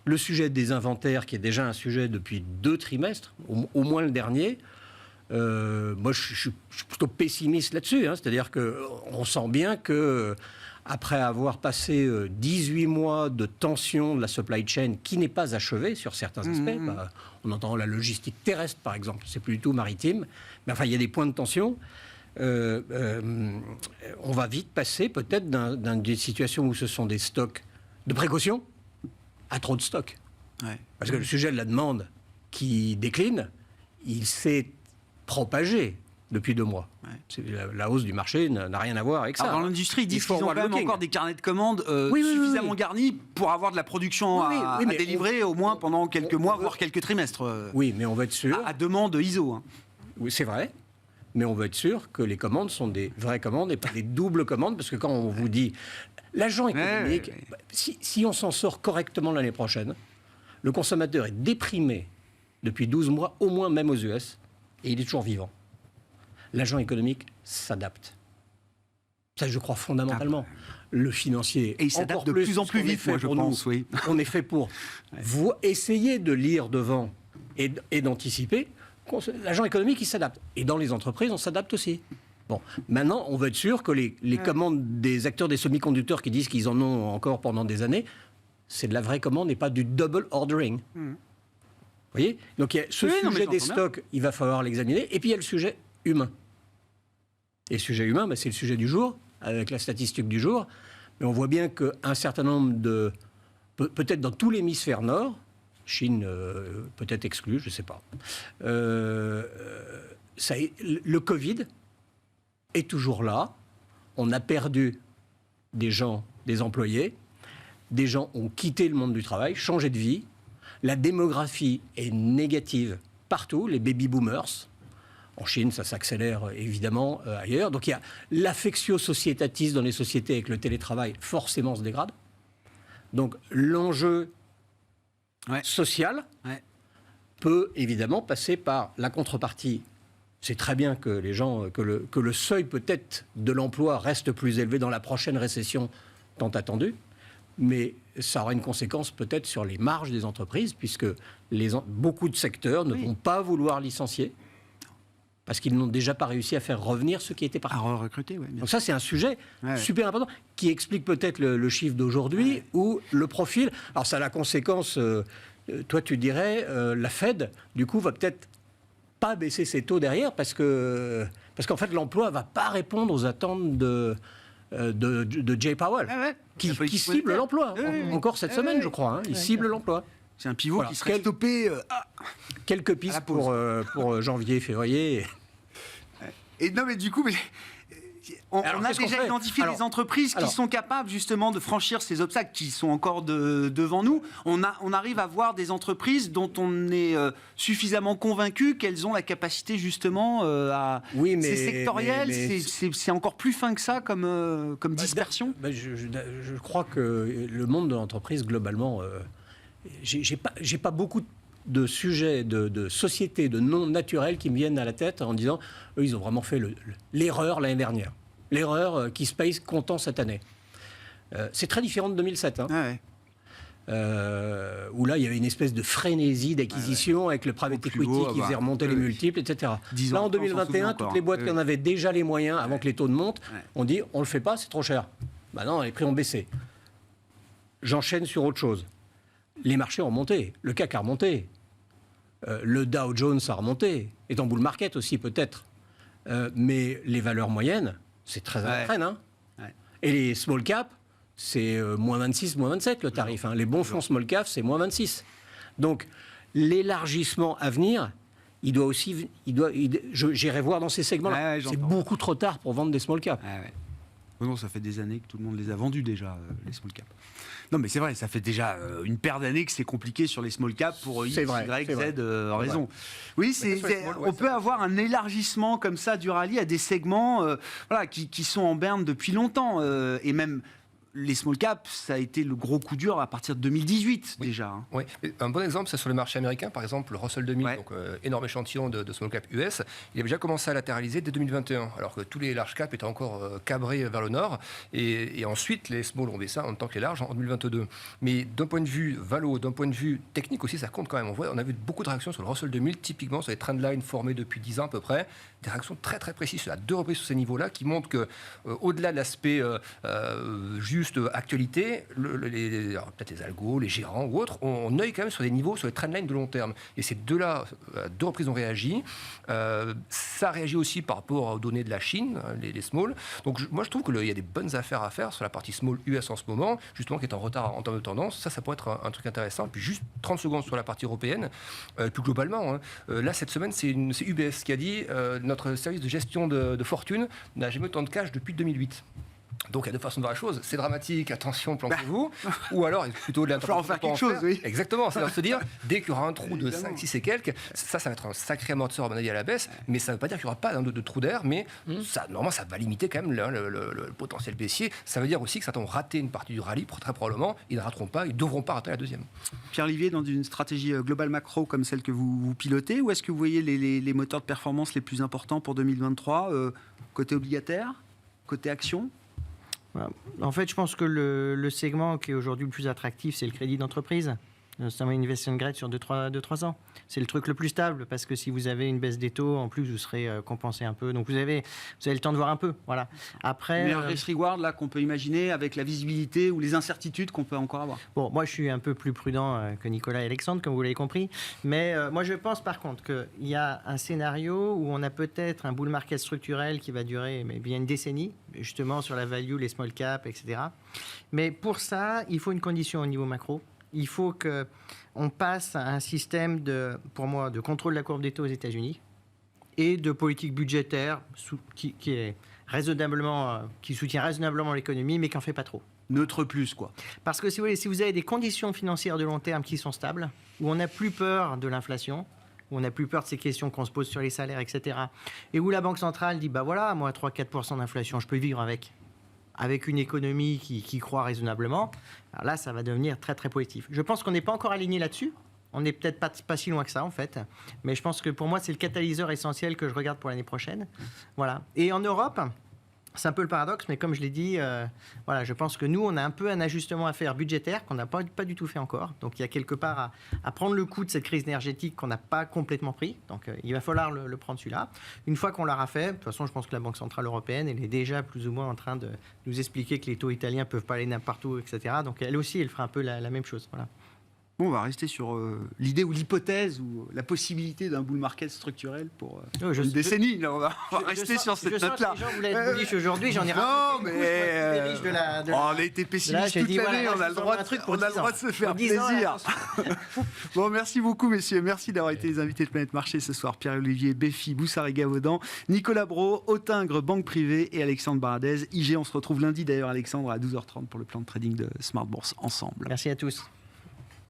Speaker 4: Le sujet des inventaires, qui est déjà un sujet depuis 2 trimestres, au moins le dernier, moi je suis plutôt pessimiste là-dessus. Hein, c'est-à-dire qu'on sent bien que après avoir passé 18 mois de tension de la supply chain qui n'est pas achevée sur certains aspects, on entend la logistique terrestre par exemple, c'est plus du tout maritime, mais enfin il y a des points de tension. On va vite passer peut-être d'une situation où ce sont des stocks de précaution à trop de stocks. Ouais. Parce que le sujet de la demande qui décline, il s'est propagé depuis 2 mois. Ouais. La hausse du marché n'a rien à voir avec ça.
Speaker 1: Alors, dans l'industrie, ils disent qu'ils ont quand même encore des carnets de commandes suffisamment garnis pour avoir de la production à délivrer au moins pendant quelques mois, voire quelques trimestres.
Speaker 4: Oui, mais on va être sûr...
Speaker 1: À demande ISO. Hein.
Speaker 4: Oui, c'est vrai. Mais on veut être sûr que les commandes sont des vraies commandes et pas des doubles commandes, parce que quand on vous dit l'agent économique, si on s'en sort correctement l'année prochaine, le consommateur est déprimé depuis 12 mois, au moins même aux US, et il est toujours vivant. L'agent économique s'adapte. Ça, je crois fondamentalement. Le financier,
Speaker 1: et il s'adapte de plus en plus vite, moi, je pense. Oui.
Speaker 4: On est fait pour essayer de lire devant et d'anticiper. L'agent économique, il s'adapte. Et dans les entreprises, on s'adapte aussi. Bon, maintenant, on veut être sûr que les commandes des acteurs des semi-conducteurs qui disent qu'ils en ont encore pendant des années, c'est de la vraie commande et pas du double ordering. Vous voyez ? Donc, il y a ce sujet des stocks, il va falloir l'examiner. Et puis, il y a le sujet humain. Et le sujet humain, c'est le sujet du jour, avec la statistique du jour. Mais on voit bien qu'un certain nombre de... Peut-être dans tout l'hémisphère nord, Chine peut-être exclue, je ne sais pas. Le Covid est toujours là. On a perdu des gens, des employés. Des gens ont quitté le monde du travail, changé de vie. La démographie est négative partout, les baby-boomers. En Chine, ça s'accélère évidemment ailleurs. Donc il y a l'affectio societatis dans les sociétés avec le télétravail, forcément se dégrade. Donc l'enjeu social peut évidemment passer par la contrepartie. C'est très bien que les gens, que le seuil peut-être de l'emploi reste plus élevé dans la prochaine récession tant attendu, mais ça aura une conséquence peut-être sur les marges des entreprises, puisque beaucoup de secteurs ne vont pas vouloir licencier, parce qu'ils n'ont déjà pas réussi à faire revenir ceux qui étaient partis.
Speaker 1: À recruter, oui.
Speaker 4: Donc ça, c'est un sujet super important, qui explique peut-être le chiffre d'aujourd'hui, ou le profil. Alors ça a la conséquence, toi tu dirais, la Fed, du coup, va peut-être pas baisser ses taux derrière, parce qu'en fait, l'emploi ne va pas répondre aux attentes de Jay Powell, qui cible l'emploi. Encore cette semaine, je crois. Il cible l'emploi.
Speaker 1: C'est un pivot qui serait stoppé.
Speaker 4: Quelques pistes pour janvier, février.
Speaker 1: Et non, mais du coup, on a déjà identifié des entreprises qui sont capables justement de franchir ces obstacles qui sont encore devant nous. On arrive à voir des entreprises dont on est suffisamment convaincu qu'elles ont la capacité justement c'est sectoriel, c'est encore plus fin que ça comme dispersion.
Speaker 4: Je crois que le monde de l'entreprise, globalement, j'ai pas beaucoup de sujets, de sociétés, de noms naturels qui me viennent à la tête en disant eux, ils ont vraiment fait l'erreur l'année dernière. L'erreur Keyspace comptant cette année. C'est très différent de 2007. Où là, il y avait une espèce de frénésie d'acquisition avec le private equity qui faisait remonter les multiples, etc. Là, en 2021, toutes les boîtes qui en avaient déjà les moyens avant que les taux ne montent, on dit on ne le fait pas, c'est trop cher. Non, les prix ont baissé. J'enchaîne sur autre chose. Les marchés ont remonté, le CAC a remonté, le Dow Jones a remonté, et dans bull market aussi peut-être. Mais les valeurs moyennes, c'est très à la traîne. Et les small cap, c'est moins 26, moins 27 le tarif. Les bons fonds small cap, c'est moins 26. Donc l'élargissement à venir, j'irai voir dans ces segments-là. C'est beaucoup trop tard pour vendre des small cap.
Speaker 1: Non, ça fait des années que tout le monde les a vendus déjà, les small cap. Non, mais c'est vrai, ça fait déjà une paire d'années que c'est compliqué sur les small cap pour X, Y, Z raison. Oui, on peut avoir un élargissement comme ça du rallye à des segments qui sont en berne depuis longtemps. Et même les small caps, ça a été le gros coup dur à partir de 2018 déjà.
Speaker 2: Oui, un bon exemple, c'est sur le marché américain, par exemple, le Russell 2000, donc énorme échantillon de small cap US, il avait déjà commencé à latéraliser dès 2021, alors que tous les large cap étaient encore cabrés vers le nord, et ensuite les small ont baissé ça en même temps que les larges en 2022. Mais d'un point de vue valo, d'un point de vue technique aussi, ça compte quand même. On a vu beaucoup de réactions sur le Russell 2000, typiquement sur les trendlines formés depuis 10 ans à peu près, des réactions très très précises à 2 reprises sur ces niveaux-là, qui montrent que au-delà de l'aspect juste actualité, peut-être les algos, les gérants ou autres, on œille quand même sur des niveaux, sur les trendlines de long terme. Et ces deux-là, à 2 reprises, ont réagi. Ça réagit aussi par rapport aux données de la Chine, les small. Donc moi, je trouve qu'il y a des bonnes affaires à faire sur la partie small US en ce moment, justement, qui est en retard en termes de tendance. Ça pourrait être un truc intéressant. Puis juste 30 secondes sur la partie européenne. Plus globalement, là, cette semaine, c'est UBS qui a dit notre service de gestion de fortune n'a jamais autant de cash depuis 2008. Donc, il y a 2 façons de voir la chose. C'est dramatique, attention, planquez-vous. Ou alors, plutôt de l'interprétation.
Speaker 1: Il faut en faire quelque chose, oui.
Speaker 2: Exactement. C'est-à-dire se dire, dès qu'il y aura un trou de 5, 6 et quelques, ça va être un sacré amortisseur, à mon avis, à la baisse. Mais ça ne veut pas dire qu'il n'y aura pas de trou d'air. Mais normalement, ça va limiter quand même le potentiel baissier. Ça veut dire aussi que certains ont raté une partie du rallye. Très probablement, ils ne rateront pas, ils ne devront pas rater la deuxième.
Speaker 1: Pierre-Olivier, dans une stratégie globale macro comme celle que vous pilotez, où est-ce que vous voyez les moteurs de performance les plus importants pour 2023 côté obligataire, côté action?
Speaker 3: En fait, je pense que le segment qui est aujourd'hui le plus attractif, c'est le crédit d'entreprise, notamment investment grade sur 2-3 ans. C'est le truc le plus stable, parce que si vous avez une baisse des taux, en plus, vous serez compensé un peu. Donc, vous avez le temps de voir un peu. Voilà. Après,
Speaker 1: meilleur risk-reward là, qu'on peut imaginer avec la visibilité ou les incertitudes qu'on peut encore avoir.
Speaker 3: Bon, moi, je suis un peu plus prudent que Nicolas et Alexandre, comme vous l'avez compris. Mais moi, je pense, par contre, qu'il y a un scénario où on a peut-être un bull market structurel qui va durer bien une décennie, justement sur la value, les small caps, etc. Mais pour ça, il faut une condition au niveau macro. Il faut qu'on passe à un système pour moi, de contrôle de la courbe des taux aux États-Unis et de politique budgétaire qui soutient raisonnablement l'économie, mais qui n'en fait pas trop.
Speaker 1: Neutre plus, quoi.
Speaker 3: Parce que si vous avez des conditions financières de long terme qui sont stables, où on n'a plus peur de l'inflation, où on n'a plus peur de ces questions qu'on se pose sur les salaires, etc., et où la Banque centrale dit, voilà, moi, 3-4% d'inflation, je peux vivre avec une économie qui croît raisonnablement, alors là, ça va devenir très, très positif. Je pense qu'on n'est pas encore aligné là-dessus. On n'est peut-être pas si loin que ça, en fait. Mais je pense que pour moi, c'est le catalyseur essentiel que je regarde pour l'année prochaine. Voilà. Et en Europe, C'est un peu le paradoxe, mais comme je l'ai dit, voilà, je pense que nous, on a un peu un ajustement à faire budgétaire qu'on n'a pas du tout fait encore. Donc, il y a quelque part à prendre le coup de cette crise énergétique qu'on n'a pas complètement pris. Donc, il va falloir le prendre celui-là. Une fois qu'on l'aura fait, de toute façon, je pense que la Banque Centrale Européenne, elle est déjà plus ou moins en train de nous expliquer que les taux italiens ne peuvent pas aller n'importe où, etc. Donc, elle aussi, elle fera un peu la même chose. Voilà.
Speaker 1: Bon, on va rester sur l'idée ou l'hypothèse ou la possibilité d'un bull market structurel pour une décennie. Là, on va rester sur cette note-là.
Speaker 3: Les gens voulaient être bullish aujourd'hui, j'en ai
Speaker 1: Non, mais on a été pessimiste toute l'année, on a le droit de se faire plaisir. Bon, merci beaucoup, messieurs. Merci d'avoir été les invités de Planète Marché ce soir. Pierre-Olivier Beffy, Boussard et Gavaudan, Nicolas Brault, Autingre, Banque Privée et Alexandre Baradez, IG. On se retrouve lundi d'ailleurs, Alexandre, à 12h30 pour le plan de trading de Smart Bourse ensemble.
Speaker 3: Merci à tous.